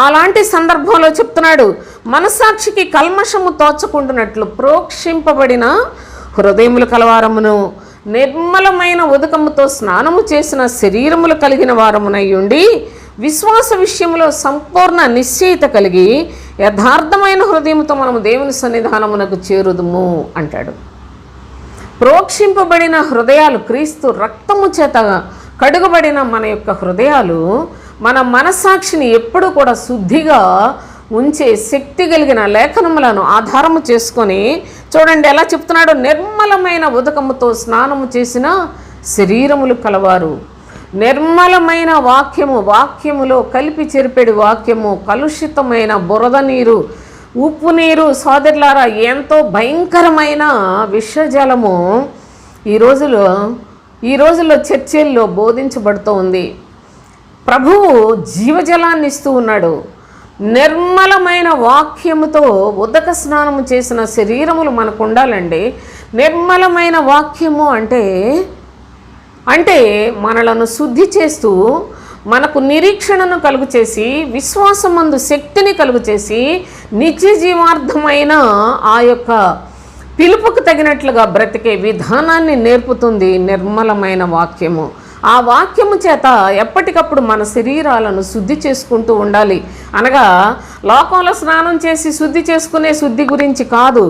Speaker 1: అలాంటి సందర్భంలో చెప్తున్నాడు, మనస్సాక్షికి కల్మషము తోచకుండునట్లు ప్రోక్షింపబడిన హృదయములు కలవారమును నిర్మలమైన ఉదకముతో స్నానము చేసిన శరీరములు కలిగిన వారమునై ఉండి విశ్వాస విషయంలో సంపూర్ణ నిశ్చయిత కలిగి యథార్థమైన హృదయంతో మనము దేవుని సన్నిధానమునకు చేరుదుము అంటాడు. ప్రోక్షింపబడిన హృదయాలు, క్రీస్తు రక్తము చేత కడుగబడిన మన యొక్క హృదయాలు మన మనస్సాక్షిని ఎప్పుడూ కూడా శుద్ధిగా ఉంచే శక్తి కలిగిన లేఖనములను ఆధారము చేసుకొని చూడండి ఎలా చెప్తున్నాడు. నిర్మలమైన ఉదకముతో స్నానము చేసిన శరీరములు కలవారు. నిర్మలమైన వాక్యములో కలిపి చెరిపెడి వాక్యము, కలుషితమైన బురద నీరు, ఉప్పు నీరు సోదరులారా, ఎంతో భయంకరమైన విషజలము ఈ రోజుల్లో చర్చిల్లో బోధించబడుతూ ఉంది. ప్రభువు జీవజలాన్ని ఇస్తూ ఉన్నాడు. నిర్మలమైన వాక్యముతో ఉదక స్నానము చేసిన శరీరములు మనకు ఉండాలండి. నిర్మలమైన వాక్యము అంటే మనలను శుద్ధి చేస్తూ మనకు నిరీక్షణను కలుగు చేసి, విశ్వాసమందు శక్తిని కలుగు చేసి, నిత్య జీవార్థమైన ఆ యొక్క పిలుపుకు తగినట్లుగా బ్రతికే విధానాన్ని నేర్పుతుంది నిర్మలమైన వాక్యము. ఆ వాక్యము చేత ఎప్పటికప్పుడు మన శరీరాలను శుద్ధి చేసుకుంటూ ఉండాలి. అనగా లోకంలో స్నానం చేసి శుద్ధి చేసుకునే శుద్ధి గురించి కాదు,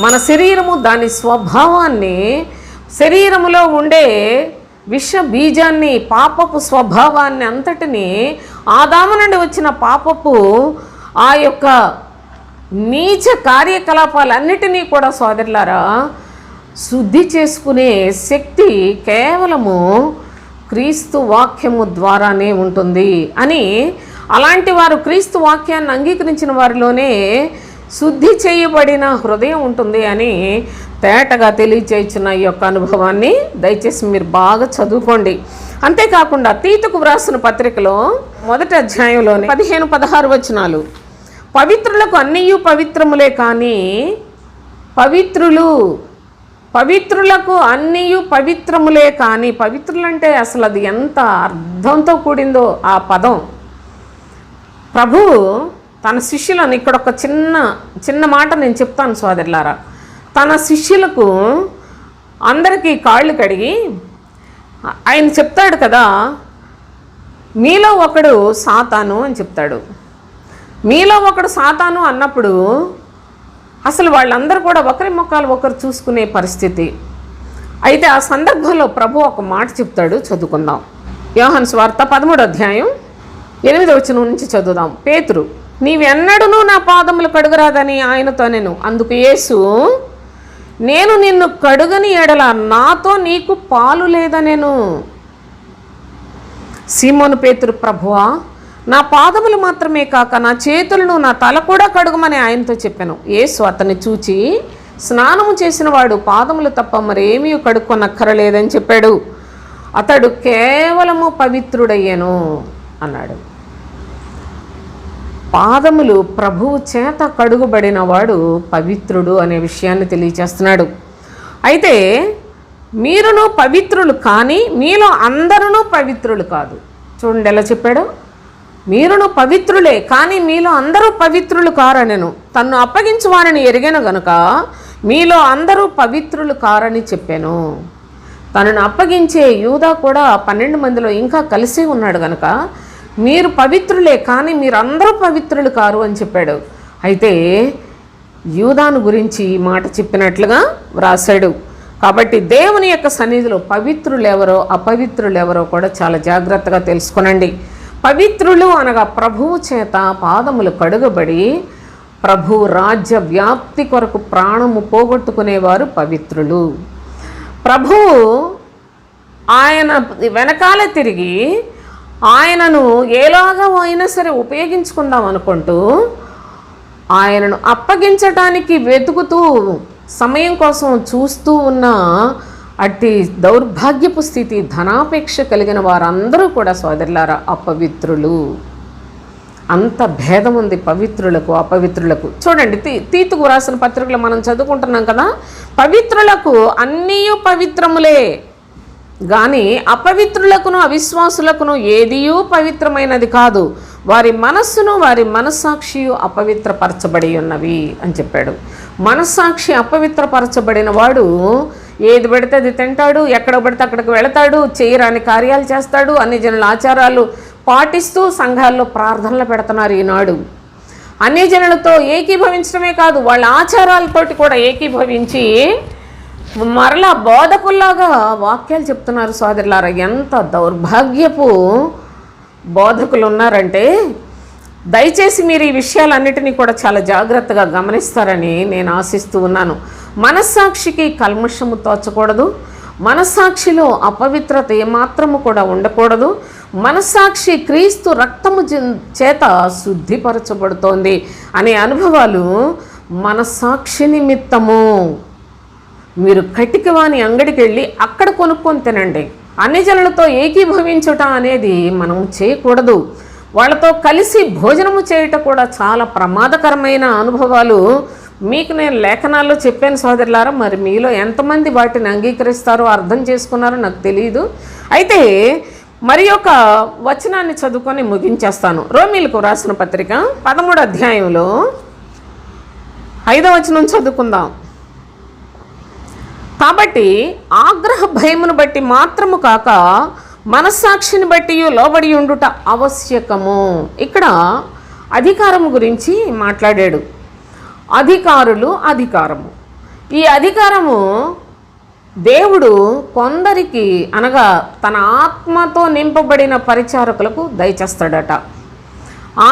Speaker 1: మన శరీరము దాని స్వభావాన్ని, శరీరములో ఉండే విష బీజాన్ని, పాపపు స్వభావాన్ని అంతటిని, ఆదాము నుండి వచ్చిన పాపపు ఆ యొక్క నీచ కార్యకలాపాలన్నిటినీ కూడా సోదరులారా శుద్ధి చేసుకునే శక్తి కేవలము క్రీస్తు వాక్యము ద్వారానే ఉంటుంది అని, అలాంటి వారు క్రీస్తు వాక్యాన్ని అంగీకరించిన వారిలోనే శుద్ధి చేయబడిన హృదయం ఉంటుంది అని తేటగా తెలియచేస్తున్న ఈ యొక్క అనుభవాన్ని దయచేసి మీరు బాగా చదువుకోండి. అంతేకాకుండా తీతుకు వ్రాసిన పత్రికలో 1వ అధ్యాయంలోనే 15-16 వచనాలు, పవిత్రులకు అన్నీయు పవిత్రములే కానీ పవిత్రులకు అన్నీయు పవిత్రములే కానీ, పవిత్రులంటే అసలు అది ఎంత అర్థంతో కూడిందో ఆ పదం. ప్రభువు తన శిష్యులను, ఇక్కడ ఒక చిన్న మాట నేను చెప్తాను సోదరులారా, తన శిష్యులకు అందరికీ కాళ్ళు కడిగి ఆయన చెప్తాడు కదా, మీలో ఒకడు సాతాను అని చెప్తాడు. మీలో ఒకడు సాతాను అన్నప్పుడు అసలు వాళ్ళందరూ కూడా ఒకరి ముఖాలు ఒకరు చూసుకునే పరిస్థితి. అయితే ఆ సందర్భంలో ప్రభు ఒక మాట చెప్తాడు, చదువుకుందాం. యోహాను సువార్త 13వ అధ్యాయం 8వ వచనం నుంచి చదువుదాం. పేతురు, నీవెన్నడూనూ నా పాదములు కడుగరాదని ఆయనతో నేను. అందుకు యేసు, నేను నిన్ను కడుగని ఎడల నాతో నీకు పాలు లేదనెను. సీమోను పేతురు, ప్రభువా, నా పాదములు మాత్రమే కాక నా చేతులను నా తల కూడా కడుగమని ఆయనతో చెప్పాను. యేసు అతన్ని చూచి, స్నానము చేసిన వాడు పాదములు తప్ప మరేమీ కడుక్కొనక్కరలేదని చెప్పాడు. అతడు కేవలము పవిత్రుడయ్యను అన్నాడు. పాదములు ప్రభువు చేత కడుగుబడిన వాడు పవిత్రుడు అనే విషయాన్ని తెలియచేస్తున్నాడు. అయితే మీరును పవిత్రులు కానీ మీలో అందరూ పవిత్రులు కాదు. చూడండి ఎలా చెప్పాడు, మీరును పవిత్రులే కానీ మీలో అందరూ పవిత్రులు కారనెను. తన్ను అప్పగించు వారిని ఎరిగెను గనుక మీలో అందరూ పవిత్రులు కారని చెప్పాను. తనను అప్పగించే యూదా కూడా 12 మందిలో ఇంకా కలిసి ఉన్నాడు గనుక మీరు పవిత్రులే కానీ మీరందరూ పవిత్రులు కారు అని చెప్పాడు. అయితే యూదాను గురించి ఈ మాట చెప్పినట్లుగా వ్రాసాడు. కాబట్టి దేవుని యొక్క సన్నిధిలో పవిత్రులు ఎవరో అపవిత్రులు ఎవరో కూడా చాలా జాగ్రత్తగా తెలుసుకొనండి. పవిత్రులు అనగా ప్రభువు చేత పాదములు కడుగబడి ప్రభు రాజ్య వ్యాప్తి కొరకు ప్రాణము పోగొట్టుకునేవారు పవిత్రులు. ప్రభువు ఆయన వెనకాల తిరిగి ఆయనను ఎలాగా అయినా సరే ఉపయోగించుకుందాం అనుకుంటూ ఆయనను అప్పగించటానికి వెతుకుతూ సమయం కోసం చూస్తూ ఉన్న అట్టి దౌర్భాగ్యపు స్థితి, ధనాపేక్ష కలిగిన వారందరూ కూడా సోదరులారా అపవిత్రులు. అంత భేదం ఉంది పవిత్రులకు అపవిత్రులకు. చూడండి, తీతుకు రాసిన పత్రికలో మనం చదువుకుంటున్నాం కదా, పవిత్రులకు అన్నీ పవిత్రములే కానీ అపవిత్రులకును అవిశ్వాసులకును ఏదియూ పవిత్రమైనది కాదు. వారి మనస్సును వారి మనస్సాక్షియు అపవిత్రపరచబడి ఉన్నవి అని చెప్పాడు. మనస్సాక్షి అపవిత్రపరచబడిన వాడు ఏది పెడితే అది తింటాడు, ఎక్కడ పడితే అక్కడికి వెళతాడు, చేయరాని కార్యాలు చేస్తాడు, అన్ని జనుల ఆచారాలు పాటిస్తూ సంఘాల్లో ప్రార్థనలు పెడుతున్నారు ఈనాడు. అన్ని జనులతో ఏకీభవించడమే కాదు, వాళ్ళ ఆచారాలతోటి కూడా ఏకీభవించి మరలా బోధకుల్లాగా వాక్యాలు చెప్తున్నారు. సోదరులారా, ఎంత దౌర్భాగ్యపు బోధకులు ఉన్నారంటే దయచేసి మీరు ఈ విషయాలన్నిటినీ కూడా చాలా జాగ్రత్తగా గమనిస్తారని నేను ఆశిస్తూ ఉన్నాను. మనస్సాక్షికి కల్మషము తోచకూడదు, మనస్సాక్షిలో అపవిత్రత ఏమాత్రము కూడా ఉండకూడదు. మనస్సాక్షి క్రీస్తు రక్తము చేత శుద్ధిపరచబడుతోంది అనే అనుభవాలు మనస్సాక్షి నిమిత్తము. మీరు కటికవాని అంగడికి వెళ్ళి అక్కడ కొనుక్కొని తినండి. అన్ని జనులతో ఏకీభవించుట అనేది మనం చేయకూడదు. వాళ్ళతో కలిసి భోజనము చేయట కూడా చాలా ప్రమాదకరమైన అనుభవాలు మీకు నేను లేఖనాల్లో చెప్పాను సోదరులారా. మరి మీలో ఎంతమంది వాటిని అంగీకరిస్తారో అర్థం చేసుకున్నారో నాకు తెలియదు. అయితే మరి ఒక వచనాన్ని చదువుకొని ముగించేస్తాను. రోమీలకు రాసిన పత్రిక 13వ అధ్యాయంలో 5వ వచనం చదువుకుందాం. కాబట్టి ఆగ్రహ భయమును బట్టి మాత్రము కాక మనస్సాక్షిని బట్టి లోబడి ఉండుట ఆవశ్యకము. ఇక్కడ అధికారము గురించి మాట్లాడాడు. అధికారులు, అధికారము. ఈ అధికారము దేవుడు కొందరికి అనగా తన ఆత్మతో నింపబడిన పరిచారకులకు దయచేస్తాడట.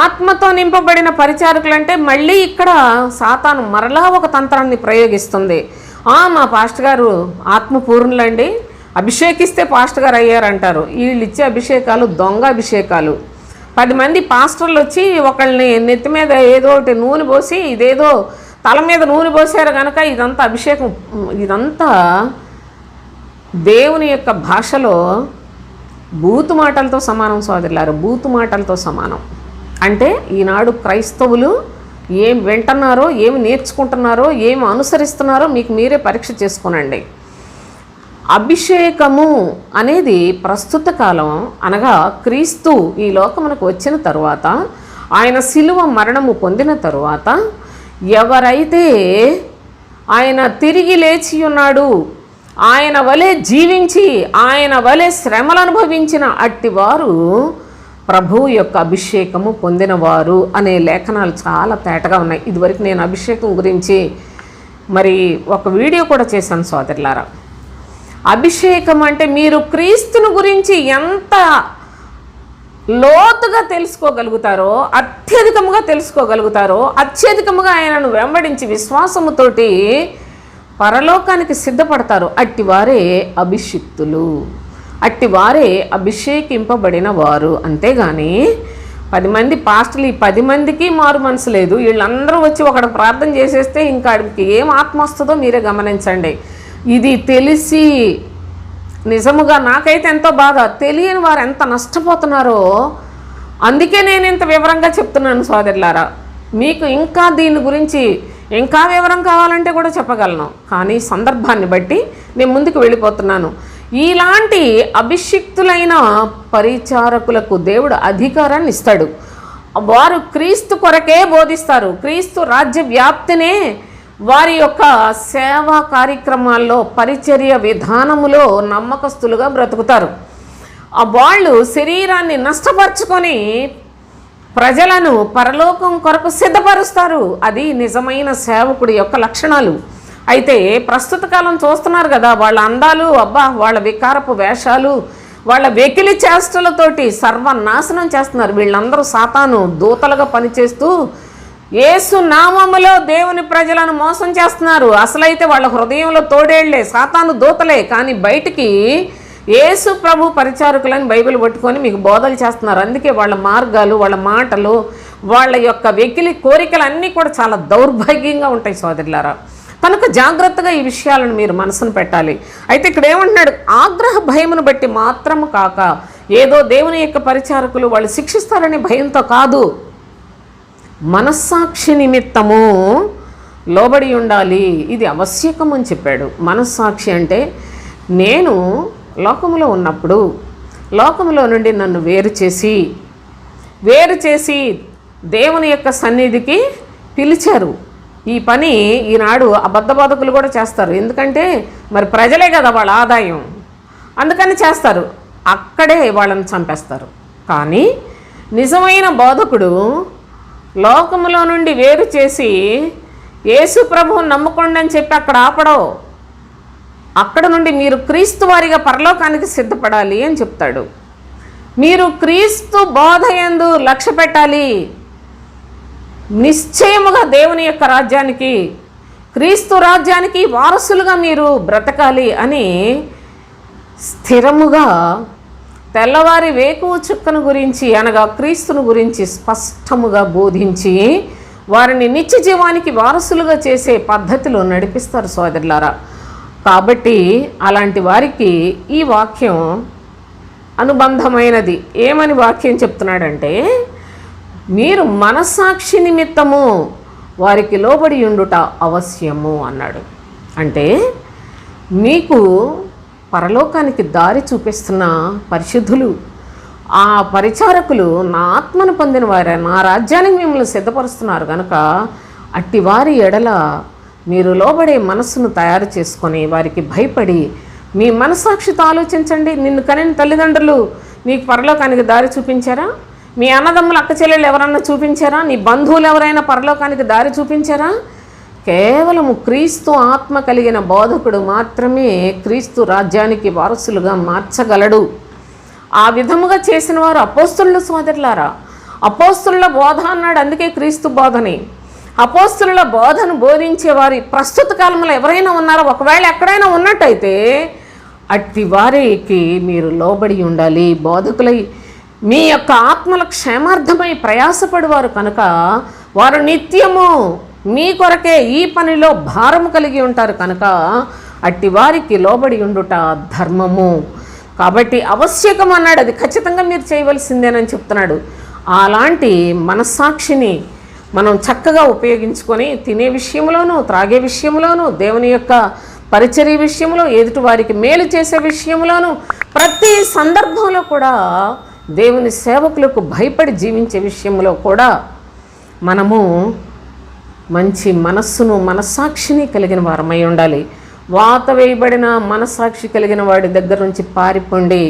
Speaker 1: ఆత్మతో నింపబడిన పరిచారకులు అంటే మళ్ళీ ఇక్కడ సాతాను మరలా ఒక తంత్రాన్ని ప్రయోగిస్తుంది. మా పాస్టర్ గారు ఆత్మపూర్ణులండి, అభిషేకిస్తే పాస్టర్ గారు అయ్యారంటారు. వీళ్ళు ఇచ్చే అభిషేకాలు దొంగ అభిషేకాలు. 10 మంది పాస్టర్లు వచ్చి ఒకళ్ళని నెత్తి మీద ఏదో ఒకటి నూనె పోసి ఇదేదో తల మీద నూనె పోసారు కనుక ఇదంతా అభిషేకం. ఇదంతా దేవుని యొక్క భాషలో బూతు మాటలతో సమానం సోదరులారు, బూతు మాటలతో సమానం. అంటే ఈనాడు క్రైస్తవులు ఏం వింటున్నారో, ఏమి నేర్చుకుంటున్నారో, ఏమి అనుసరిస్తున్నారో మీకు మీరే పరీక్ష చేసుకోనండి. అభిషేకము అనేది ప్రస్తుత కాలం అనగా క్రీస్తు ఈ లోకమునకు వచ్చిన తరువాత, ఆయన శిలువ మరణము పొందిన తరువాత ఎవరైతే ఆయన తిరిగి లేచి ఉన్నాడు, ఆయన వలె జీవించి ఆయన వలె శ్రమలు అనుభవించిన అట్టివారు ప్రభువు యొక్క అభిషేకము పొందినవారు అనే లేఖనాలు చాలా తేటగా ఉన్నాయి. ఇదివరకు నేను అభిషేకం గురించి మరి ఒక వీడియో కూడా చేశాను సోదరులారా. అభిషేకం అంటే మీరు క్రీస్తుని గురించి ఎంత లోతుగా తెలుసుకోగలుగుతారో, అత్యధికముగా తెలుసుకోగలుగుతారో, అత్యధికముగా ఆయనను వెంబడించి విశ్వాసముతోటి పరలోకానికి సిద్ధపడతారు. అట్టివారే అభిషిక్తులు, అట్టివారే అభిషేకింపబడిన వారు. అంతేగాని 10 మంది పాస్టర్లు, ఈ 10 మందికి మారు మనసు లేదు. వీళ్ళందరూ వచ్చి ఒకడు ప్రార్థన చేసేస్తే ఇంకా అడికి ఏం ఆత్మ వస్తుందో మీరే గమనించండి. ఇది తెలిసి నిజముగా నాకైతే ఎంతో బాధ, తెలియని వారు ఎంత నష్టపోతున్నారో అందుకే నేను ఇంత వివరంగా చెప్తున్నాను సోదరులారా. మీకు ఇంకా దీని గురించి ఇంకా వివరం కావాలంటే కూడా చెప్పగలను, కానీ సందర్భాన్ని బట్టి నేను ముందుకు వెళ్ళిపోతున్నాను. ఇలాంటి అభిషిక్తులైన పరిచారకులకు దేవుడు అధికారాన్ని ఇస్తాడు. వారు క్రీస్తు కొరకే బోధిస్తారు. క్రీస్తు రాజ్య వ్యాప్తినే వారి యొక్క సేవా కార్యక్రమాల్లో, పరిచర్య విధానములో నమ్మకస్తులుగా బ్రతుకుతారు. వాళ్ళు శరీరాన్ని నష్టపరుచుకొని ప్రజలను పరలోకం కొరకు సిద్ధపరుస్తారు. అది నిజమైన సేవకుడి యొక్క లక్షణాలు. అయితే ప్రస్తుత కాలం చూస్తున్నారు కదా, వాళ్ళ అందాలు, వాళ్ళ వికారపు వేషాలు, వాళ్ళ వెకిలి చేష్టలతోటి సర్వనాశనం చేస్తున్నారు. వీళ్ళందరూ సాతాను దూతలుగా పనిచేస్తూ యేసు నామములో దేవుని ప్రజలను మోసం చేస్తున్నారు. అసలైతే వాళ్ళ హృదయంలో తోడేళ్లే, సాతాను దూతలే, కానీ బయటికి యేసు ప్రభు పరిచారకులని బైబిల్ పట్టుకొని మీకు బోధలు చేస్తున్నారు. అందుకే వాళ్ళ మార్గాలు, వాళ్ళ మాటలు, వాళ్ళ యొక్క వెకిలి కోరికలు అన్నీ కూడా చాలా దౌర్భాగ్యంగా ఉంటాయి సోదరులారా. కనుక జాగ్రత్తగా ఈ విషయాలను మీరు మనసును పెట్టాలి. అయితే ఇక్కడ ఏమంటున్నాడు, ఆగ్రహ భయమును బట్టి మాత్రము కాక, ఏదో దేవుని యొక్క పరిచారకులు వాళ్ళు శిక్షిస్తారనే భయంతో కాదు, మనస్సాక్షి నిమిత్తము లోబడి ఉండాలి. ఇది ఆవశ్యకం అని చెప్పాడు. మనస్సాక్షి అంటే నేను లోకములో ఉన్నప్పుడు లోకములో నుండి నన్ను వేరు చేసి దేవుని యొక్క సన్నిధికి పిలిచారు. ఈ పని ఈనాడు అబద్ధ బోధకులు కూడా చేస్తారు. ఎందుకంటే మరి ప్రజలే కదా వాళ్ళ ఆదాయం, అందుకని చేస్తారు. అక్కడే వాళ్ళని చంపేస్తారు. కానీ నిజమైన బోధకుడు లోకములో నుండి వేరు చేసి యేసు ప్రభువుని నమ్ముకోండి అని చెప్పి అక్కడ ఆపడో, అక్కడ నుండి మీరు క్రీస్తు వారిగా పరలోకానికి సిద్ధపడాలి అని చెప్తాడు. మీరు క్రీస్తు బోధ యందు లక్ష్య పెట్టాలి. నిశ్చయముగా దేవుని యొక్క రాజ్యానికి, క్రీస్తు రాజ్యానికి వారసులుగా మీరు బ్రతకాలి అని స్థిరముగా తెల్లవారి వేకువ చుక్కను గురించి అనగా క్రీస్తును గురించి స్పష్టముగా బోధించి వారిని నిత్య జీవానికి వారసులుగా చేసే పద్ధతిలో నడిపిస్తారు సోదరులారా. కాబట్టి అలాంటి వారికి ఈ వాక్యం అనుబంధమైనది. ఏమని వాక్యం చెప్తున్నాడంటే, మీరు మనస్సాక్షి నిమిత్తము వారికి లోబడి ఉండుట అవశ్యము అన్నాడు. అంటే మీకు పరలోకానికి దారి చూపిస్తున్న పరిశుద్ధులు, ఆ పరిచారకులు నా ఆత్మను పొందిన వారే, నా రాజ్యానికి మిమ్మల్ని సిద్ధపరుస్తున్నారు కనుక అట్టి వారి ఎడల మీరు లోబడే మనస్సును తయారు చేసుకొని వారికి భయపడి మీ మనస్సాక్షితో ఆలోచించండి. నిన్ను కనిన తల్లిదండ్రులు నీకు పరలోకానికి దారి చూపించారా? మీ అన్నదమ్ములు అక్క చెల్లెళ్ళు ఎవరన్నా చూపించారా? నీ బంధువులు ఎవరైనా పరలోకానికి దారి చూపించారా? కేవలము క్రీస్తు ఆత్మ కలిగిన బోధకుడు మాత్రమే క్రీస్తు రాజ్యానికి వారసులుగా మార్చగలడు. ఆ విధముగా చేసిన వారు అపోస్తులు సోదరులారా. అపోస్తుల బోధ అన్నాడు, అందుకే క్రీస్తు బోధని. అపోస్తుల బోధను బోధించేవారు ప్రస్తుత కాలంలో ఎవరైనా ఉన్నారో, ఒకవేళ ఎక్కడైనా ఉన్నట్టయితే అట్టి వారికి మీరు లోబడి ఉండాలి. బోధకులై మీ యొక్క ఆత్మల క్షేమార్థమై ప్రయాసపడేవారు కనుక వారు నిత్యము మీ కొరకే ఈ పనిలో భారము కలిగి ఉంటారు కనుక అట్టి వారికి లోబడి ఉండుట ధర్మము. కాబట్టి ఆవశ్యకం అన్నాడు, అది ఖచ్చితంగా మీరు చేయవలసిందేనని చెప్తున్నాడు. అలాంటి మనస్సాక్షిని మనం చక్కగా ఉపయోగించుకొని తినే విషయంలోనూ, త్రాగే విషయంలోనూ, దేవుని యొక్క పరిచర్య విషయంలో, ఎదుటి వారికి మేలు చేసే విషయంలోనూ, ప్రతి సందర్భంలో కూడా దేవుని సేవకులకు భయపడి జీవించే విషయంలో కూడా మనము మంచి మనస్సును, మనస్సాక్షిని కలిగిన వారమై ఉండాలి. వాత వేయబడిన మనస్సాక్షి కలిగిన వాడి దగ్గర నుంచి పారిపోండి.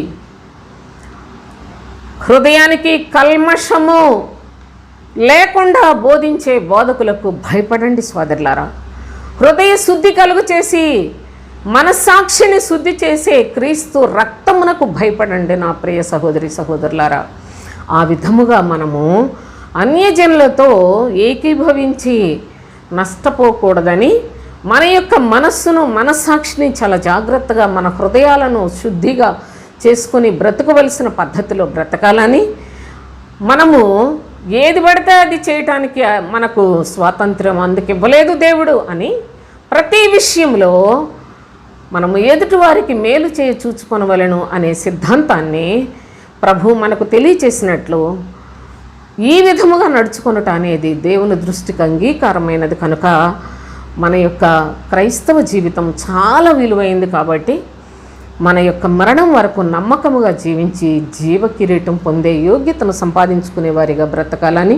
Speaker 1: హృదయానికి కల్మషము లేకుండా బోధించే బోధకులకు భయపడండి సోదరులారా. హృదయ శుద్ధి కలుగు చేసి మనస్సాక్షిని శుద్ధి చేసే క్రీస్తు రక్తమునకు భయపడండి నా ప్రియ సహోదరి సహోదరులారా. ఆ విధముగా మనము అన్యజనులతో ఏకీభవించి నష్టపోకూడదని మన యొక్క మనస్సును, మనస్సాక్షిని చాలా జాగ్రత్తగా మన హృదయాలను శుద్ధిగా చేసుకొని బ్రతకవలసిన పద్ధతిలో బ్రతకాలని, మనము ఏది పడితే అది చేయటానికి మనకు స్వాతంత్రం అందుకు ఇవ్వలేదు దేవుడు అని ప్రతి విషయంలో మనము ఎదుటి వారికి మేలు చేయ చూచుకొనవలెను అనే సిద్ధాంతాన్ని ప్రభు మనకు తెలియచేసినట్లు ఈ విధముగా నడుచుకొనుట అనేది దేవుని దృష్టికి అంగీకారమైనది కనుక మన యొక్క క్రైస్తవ జీవితం చాలా విలువైంది. కాబట్టి మన యొక్క మరణం వరకు నమ్మకముగా జీవించి జీవ కిరీటం పొందే యోగ్యతను సంపాదించుకునే వారిగా బ్రతకాలని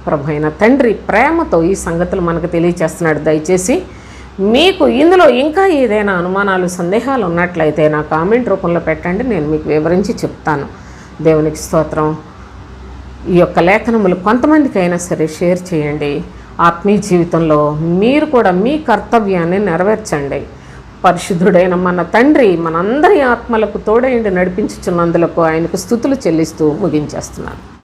Speaker 1: ప్రభు అయిన తండ్రి ప్రేమతో ఈ సంగతులు మనకు తెలియచేస్తున్నాడు. దయచేసి మీకు ఇందులో ఇంకా ఏదైనా అనుమానాలు, సందేహాలు ఉన్నట్లయితే నా కామెంట్ రూపంలో పెట్టండి, నేను మీకు వివరించి చెప్తాను. దేవునికి స్తోత్రం. ఈ యొక్క లేఖనములు కొంతమందికైనా సరే షేర్ చేయండి. ఆత్మీయ జీవితంలో మీరు కూడా మీ కర్తవ్యాన్ని నెరవేర్చండి. పరిశుద్ధుడైన మన తండ్రి మనందరి ఆత్మలకు తోడైండి నడిపించుచున్నందులకు ఆయనకు స్తుతులు చెల్లిస్తూ ముగించేస్తున్నాను.